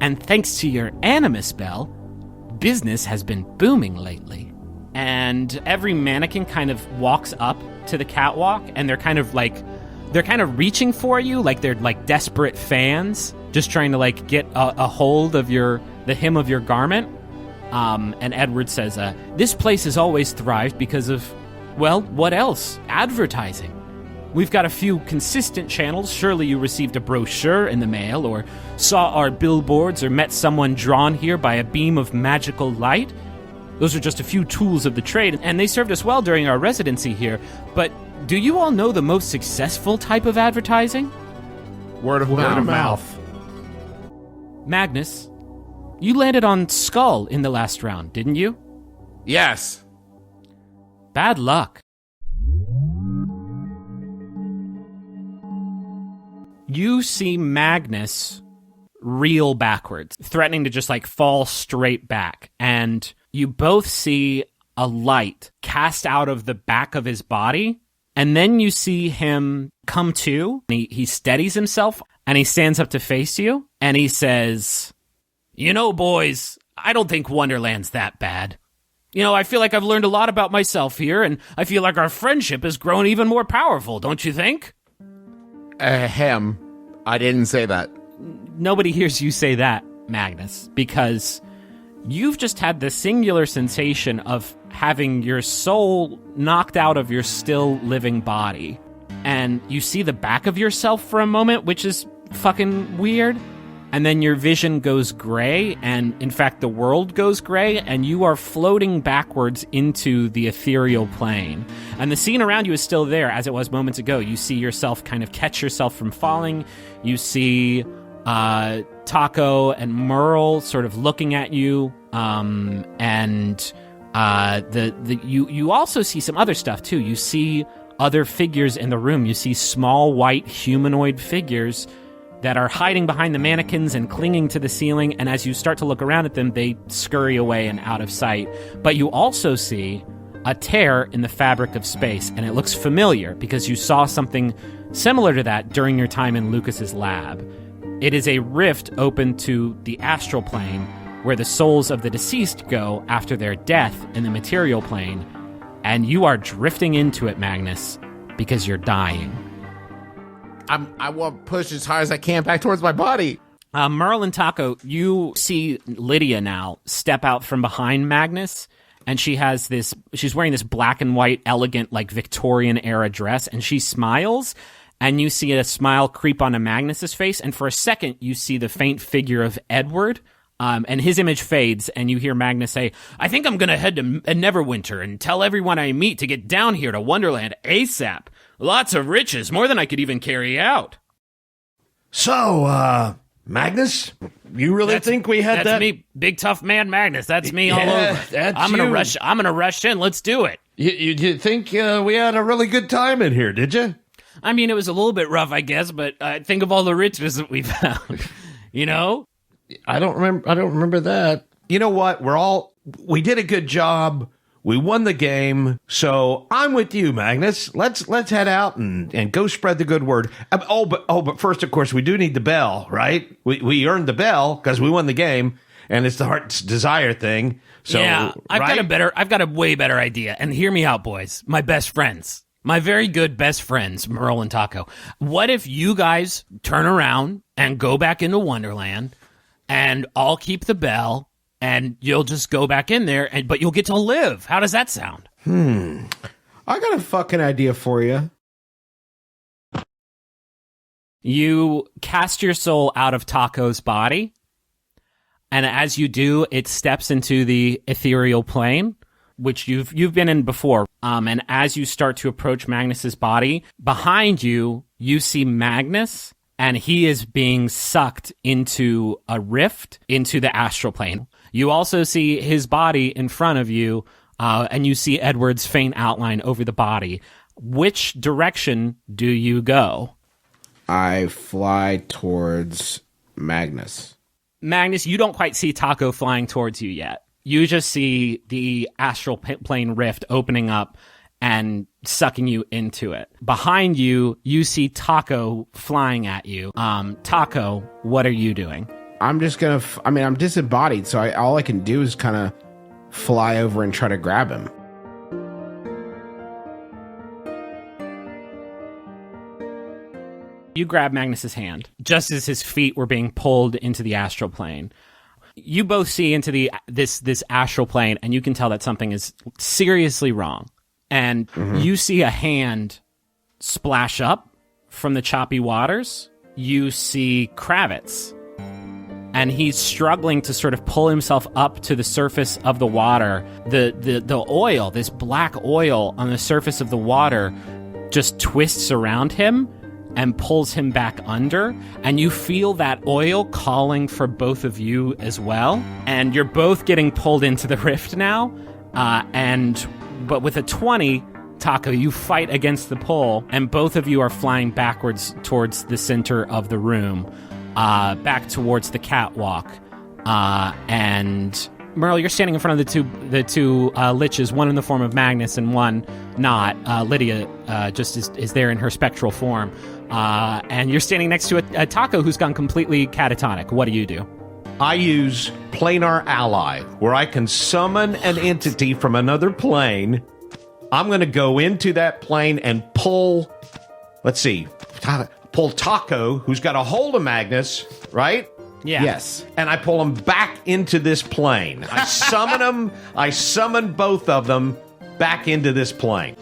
And thanks to your animus bell, business has been booming lately. And every mannequin kind of walks up to the catwalk, and they're kind of reaching for you, like they're like desperate fans, just trying to like get a hold of the hem of your garment. And Edward says, this place has always thrived because of, well, what else? Advertising. We've got a few consistent channels. Surely you received a brochure in the mail, or saw our billboards, or met someone drawn here by a beam of magical light. Those are just a few tools of the trade, and they served us well during our residency here. But do you all know the most successful type of advertising? Word of mouth. Magnus, you landed on Skull in the last round, didn't you? Yes. Bad luck. You see Magnus reel backwards, threatening to just like fall straight back. And you both see a light cast out of the back of his body. And then you see him come to. He steadies himself and he stands up to face you. And he says, you know, boys, I don't think Wonderland's that bad. You know, I feel like I've learned a lot about myself here. And I feel like our friendship has grown even more powerful, don't you think? Ahem. I didn't say that. Nobody hears you say that, Magnus, because you've just had the singular sensation of having your soul knocked out of your still living body. And you see the back of yourself for a moment, which is fucking weird. And then your vision goes gray, and in fact the world goes gray, and you are floating backwards into the ethereal plane. And the scene around you is still there as it was moments ago. You see yourself kind of catch yourself from falling. You see Taco and Merle sort of looking at you, and you also see some other stuff too. You see other figures in the room. You see small white humanoid figures that are hiding behind the mannequins and clinging to the ceiling, and as you start to look around at them, they scurry away and out of sight. But you also see a tear in the fabric of space, and it looks familiar because you saw something similar to that during your time in Lucas's lab. It is a rift open to the astral plane, where the souls of the deceased go after their death in the material plane, and you are drifting into it, Magnus, because you're dying. I want to push as hard as I can back towards my body. Merle and Taco, you see Lydia now step out from behind Magnus, and she's wearing this black and white, elegant, like Victorian-era dress, and she smiles, and you see a smile creep onto Magnus's face, and for a second, you see the faint figure of Edward, and his image fades, and you hear Magnus say, I think I'm going to head to Neverwinter and tell everyone I meet to get down here to Wonderland ASAP. Lots of riches, more than I could even carry out. So, Magnus, you really think we had that? That's me, big tough man Magnus. That's me all over. I'm gonna rush in. Let's do it. You think we had a really good time in here, did you? I mean, it was a little bit rough, I guess, but think of all the riches that we found. You know? I don't remember that. You know what? We did a good job. We won the game, so I'm with you, Magnus. Let's head out and go spread the good word. But first, of course, we do need the bell, right? We earned the bell because we won the game, and it's the heart's desire thing. So yeah, I've got a way better idea. And hear me out, boys. My best friends, my very good best friends, Merle and Taco. What if you guys turn around and go back into Wonderland, and I'll keep the bell? And you'll just go back in there, but you'll get to live. How does that sound? I got a fucking idea for you. You cast your soul out of Taco's body, and as you do, it steps into the ethereal plane, which you've been in before. And as you start to approach Magnus's body, behind you, you see Magnus, and he is being sucked into a rift into the astral plane. You also see his body in front of you, and you see Edward's faint outline over the body. Which direction do you go? I fly towards Magnus. Magnus, you don't quite see Taco flying towards you yet. You just see the astral plane rift opening up and sucking you into it. Behind you, you see Taco flying at you. Taco, what are you doing? I'm just gonna. I'm disembodied, so all I can do is kind of fly over and try to grab him. You grab Magnus's hand just as his feet were being pulled into the astral plane. You both see into this astral plane, and you can tell that something is seriously wrong. And you see a hand splash up from the choppy waters. You see Kravitz, and he's struggling to sort of pull himself up to the surface of the water. The oil, this black oil on the surface of the water, just twists around him and pulls him back under, and you feel that oil calling for both of you as well, and you're both getting pulled into the rift now, but with a 20, Taco, you fight against the pull, and both of you are flying backwards towards the center of the room, back towards the catwalk, and Merle, you're standing in front of the two liches, one in the form of Magnus and one not. Lydia just is there in her spectral form. And you're standing next to a Taco who's gone completely catatonic. What do? I use Planar Ally, where I can summon an entity from another plane. I'm going to go into that plane and pull, pull Taco, who's got a hold of Magnus, right? Yeah. Yes. And I pull them back into this plane. I summon them. I summon both of them back into this plane.